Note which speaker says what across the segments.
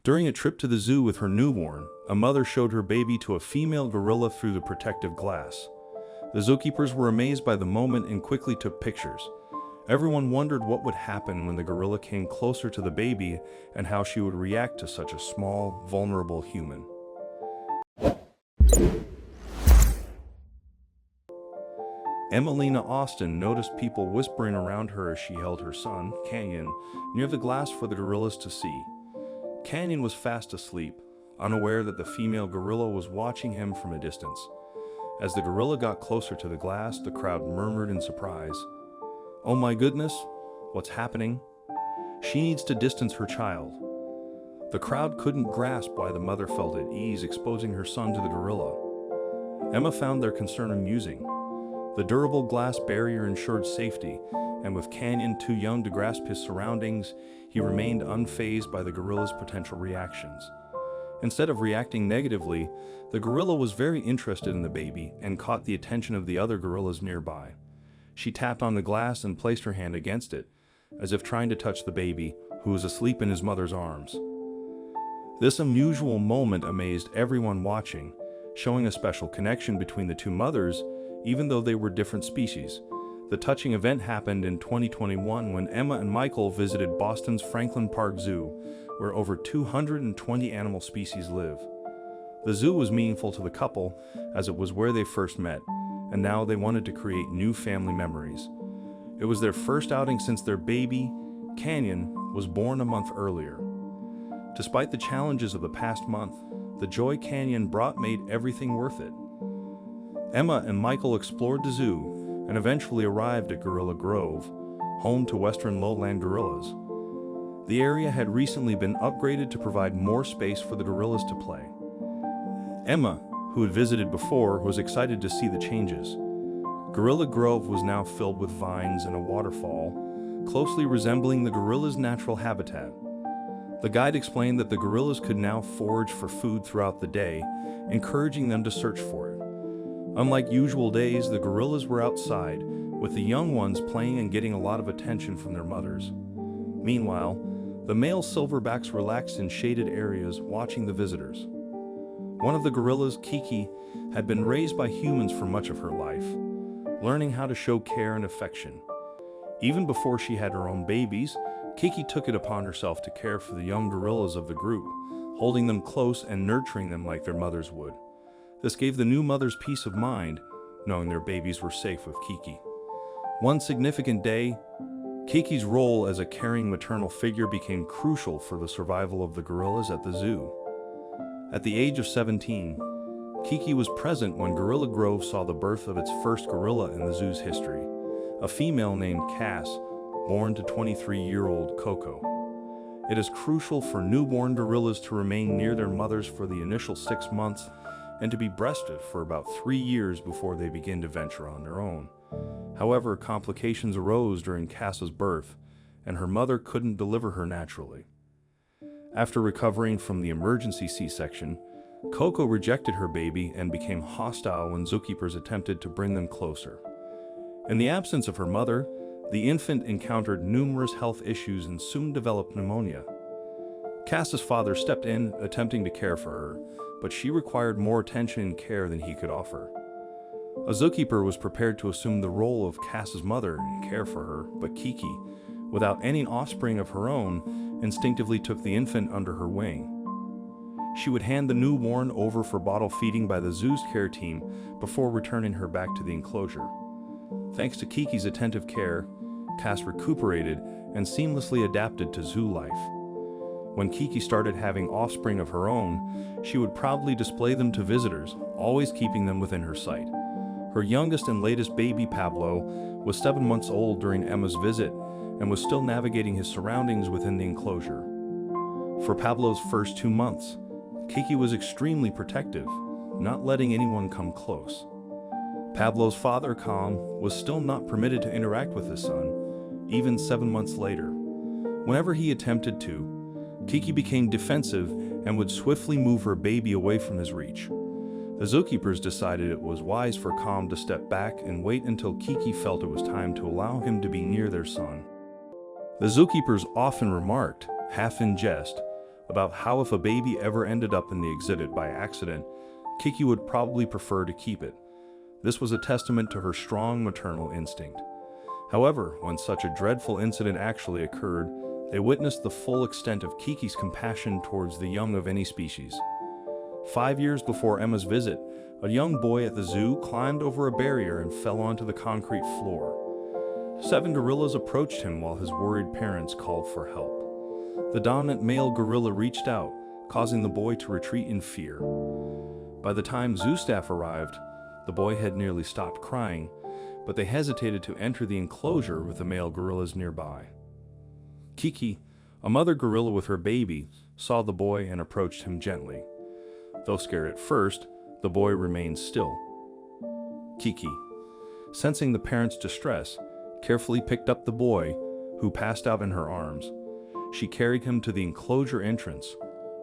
Speaker 1: During a trip to the zoo with her newborn, a mother showed her baby to a female gorilla through the protective glass. The zookeepers were amazed by the moment and quickly took pictures. Everyone wondered what would happen when the gorilla came closer to the baby and how she would react to such a small, vulnerable human. Emelina Austin noticed people whispering around her as she held her son, Canyon, near the glass for the gorillas to see. Canyon was fast asleep, unaware that the female gorilla was watching him from a distance. As the gorilla got closer to the glass, the crowd murmured in surprise, "Oh my goodness, what's happening? She needs to distance her child." The crowd couldn't grasp why the mother felt at ease exposing her son to the gorilla. Emma found their concern amusing. The durable glass barrier ensured safety, and with Canyon too young to grasp his surroundings, he remained unfazed by the gorilla's potential reactions. Instead of reacting negatively, the gorilla was very interested in the baby and caught the attention of the other gorillas nearby. She tapped on the glass and placed her hand against it, as if trying to touch the baby, who was asleep in his mother's arms. This unusual moment amazed everyone watching, showing a special connection between the two mothers, even though they were different species. The touching event happened in 2021 when Emma and Michael visited Boston's Franklin Park Zoo, where over 220 animal species live. The zoo was meaningful to the couple, as it was where they first met, and now they wanted to create new family memories. It was their first outing since their baby, Canyon, was born a month earlier. Despite the challenges of the past month, the joy Canyon brought made everything worth it. Emma and Michael explored the zoo and eventually arrived at Gorilla Grove, home to western lowland gorillas. The area had recently been upgraded to provide more space for the gorillas to play. Emma, who had visited before, was excited to see the changes. Gorilla Grove was now filled with vines and a waterfall, closely resembling the gorilla's natural habitat. The guide explained that the gorillas could now forage for food throughout the day, encouraging them to search for it. Unlike usual days, the gorillas were outside, with the young ones playing and getting a lot of attention from their mothers. Meanwhile, the male silverbacks relaxed in shaded areas, watching the visitors. One of the gorillas, Kiki, had been raised by humans for much of her life, learning how to show care and affection. Even before she had her own babies, Kiki took it upon herself to care for the young gorillas of the group, holding them close and nurturing them like their mothers would. This gave the new mothers peace of mind, knowing their babies were safe with Kiki. One significant day, Kiki's role as a caring maternal figure became crucial for the survival of the gorillas at the zoo. At the age of 17, Kiki was present when Gorilla Grove saw the birth of its first gorilla in the zoo's history, a female named Cass, born to 23-year-old Coco. It is crucial for newborn gorillas to remain near their mothers for the initial 6 months and to be breastfed for about 3 years before they begin to venture on their own. However, complications arose during Cass's birth, and her mother couldn't deliver her naturally. After recovering from the emergency C-section, Coco rejected her baby and became hostile when zookeepers attempted to bring them closer. In the absence of her mother, the infant encountered numerous health issues and soon developed pneumonia. Cass's father stepped in, attempting to care for her, but she required more attention and care than he could offer. A zookeeper was prepared to assume the role of Cass's mother and care for her, but Kiki, without any offspring of her own, instinctively took the infant under her wing. She would hand the newborn over for bottle feeding by the zoo's care team before returning her back to the enclosure. Thanks to Kiki's attentive care, Cass recuperated and seamlessly adapted to zoo life. When Kiki started having offspring of her own, she would proudly display them to visitors, always keeping them within her sight. Her youngest and latest baby, Pablo, was 7 months old during Emma's visit and was still navigating his surroundings within the enclosure. For Pablo's first 2 months, Kiki was extremely protective, not letting anyone come close. Pablo's father, Calm, was still not permitted to interact with his son, even 7 months later. Whenever he attempted to, Kiki became defensive and would swiftly move her baby away from his reach. The zookeepers decided it was wise for Calm to step back and wait until Kiki felt it was time to allow him to be near their son. The zookeepers often remarked, half in jest, about how if a baby ever ended up in the exhibit by accident, Kiki would probably prefer to keep it. This was a testament to her strong maternal instinct. However, when such a dreadful incident actually occurred, they witnessed the full extent of Kiki's compassion towards the young of any species. 5 years before Emma's visit, a young boy at the zoo climbed over a barrier and fell onto the concrete floor. 7 gorillas approached him while his worried parents called for help. The dominant male gorilla reached out, causing the boy to retreat in fear. By the time zoo staff arrived, the boy had nearly stopped crying, but they hesitated to enter the enclosure with the male gorillas nearby. Kiki, a mother gorilla with her baby, saw the boy and approached him gently. Though scared at first, the boy remained still. Kiki, sensing the parents' distress, carefully picked up the boy, who passed out in her arms. She carried him to the enclosure entrance,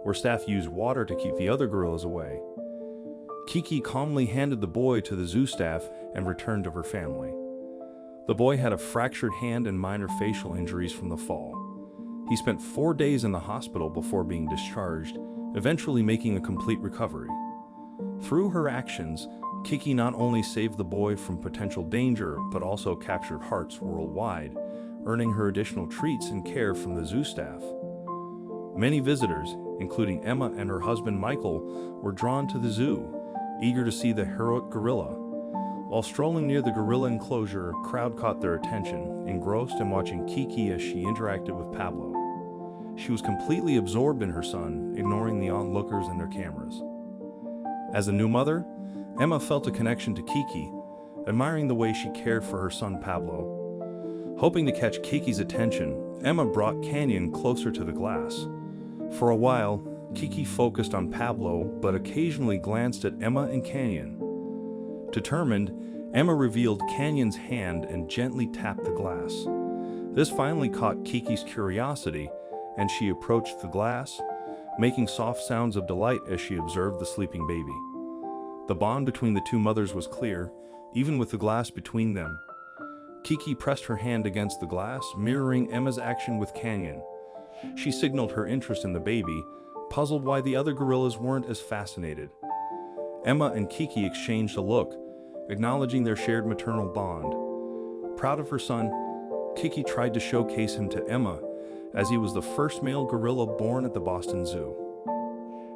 Speaker 1: where staff used water to keep the other gorillas away. Kiki calmly handed the boy to the zoo staff and returned to her family. The boy had a fractured hand and minor facial injuries from the fall. He spent 4 days in the hospital before being discharged, eventually making a complete recovery. Through her actions, Kiki not only saved the boy from potential danger, but also captured hearts worldwide, earning her additional treats and care from the zoo staff. Many visitors, including Emma and her husband Michael, were drawn to the zoo, eager to see the heroic gorilla. While strolling near the gorilla enclosure, a crowd caught their attention, engrossed in watching Kiki as she interacted with Pablo. She was completely absorbed in her son, ignoring the onlookers and their cameras. As a new mother, Emma felt a connection to Kiki, admiring the way she cared for her son Pablo. Hoping to catch Kiki's attention, Emma brought Canyon closer to the glass. For a while, Kiki focused on Pablo, but occasionally glanced at Emma and Canyon. Determined, Emma revealed Canyon's hand and gently tapped the glass. This finally caught Kiki's curiosity, and she approached the glass, making soft sounds of delight as she observed the sleeping baby. The bond between the two mothers was clear, even with the glass between them. Kiki pressed her hand against the glass, mirroring Emma's action with Canyon. She signaled her interest in the baby, puzzled why the other gorillas weren't as fascinated. Emma and Kiki exchanged a look, acknowledging their shared maternal bond. Proud of her son, Kiki tried to showcase him to Emma, as he was the first male gorilla born at the Boston Zoo.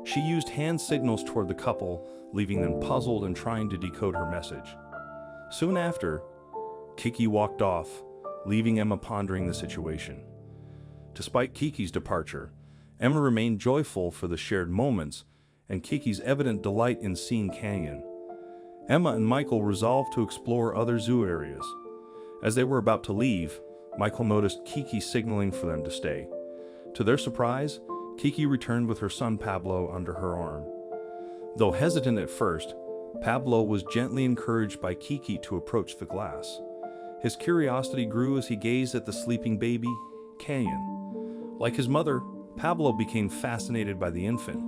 Speaker 1: She used hand signals toward the couple, leaving them puzzled and trying to decode her message. Soon after, Kiki walked off, leaving Emma pondering the situation. Despite Kiki's departure, Emma remained joyful for the shared moments and Kiki's evident delight in seeing Canyon. Emma and Michael resolved to explore other zoo areas. As they were about to leave, Michael noticed Kiki signaling for them to stay. To their surprise, Kiki returned with her son Pablo under her arm. Though hesitant at first, Pablo was gently encouraged by Kiki to approach the glass. His curiosity grew as he gazed at the sleeping baby, Canyon. Like his mother, Pablo became fascinated by the infant,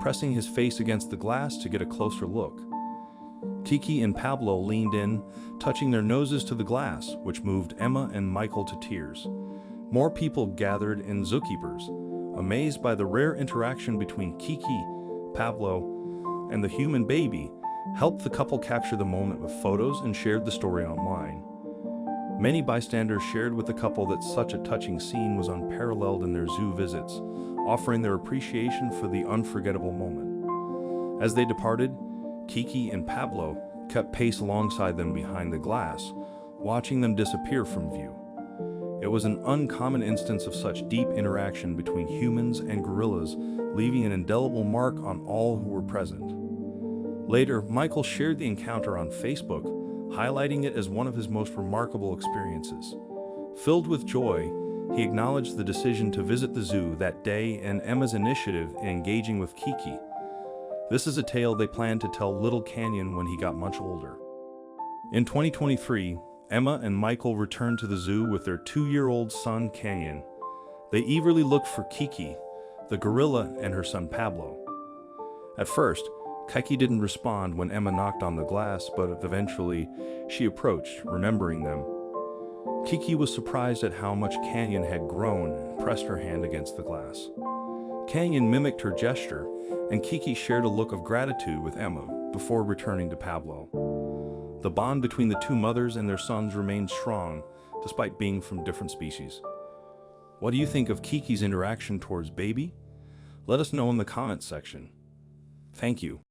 Speaker 1: pressing his face against the glass to get a closer look. Kiki and Pablo leaned in, touching their noses to the glass, which moved Emma and Michael to tears. More people gathered in Zookeepers, amazed by the rare interaction between Kiki, Pablo, and the human baby, helped the couple capture the moment with photos and shared the story online. Many bystanders shared with the couple that such a touching scene was unparalleled in their zoo visits, offering their appreciation for the unforgettable moment. As they departed, Kiki and Pablo kept pace alongside them behind the glass, watching them disappear from view. It was an uncommon instance of such deep interaction between humans and gorillas, leaving an indelible mark on all who were present. Later, Michael shared the encounter on Facebook, highlighting it as one of his most remarkable experiences. Filled with joy, he acknowledged the decision to visit the zoo that day and Emma's initiative in engaging with Kiki. This is a tale they planned to tell little Canyon when he got much older. In 2023, Emma and Michael returned to the zoo with their 2-year-old son Canyon. They eagerly looked for Kiki, the gorilla, and her son Pablo. At first, Kiki didn't respond when Emma knocked on the glass, but eventually she approached, remembering them. Kiki was surprised at how much Canyon had grown and pressed her hand against the glass. Canyon mimicked her gesture, and Kiki shared a look of gratitude with Emma before returning to Pablo. The bond between the two mothers and their sons remained strong, despite being from different species. What do you think of Kiki's interaction towards Baby? Let us know in the comments section. Thank you.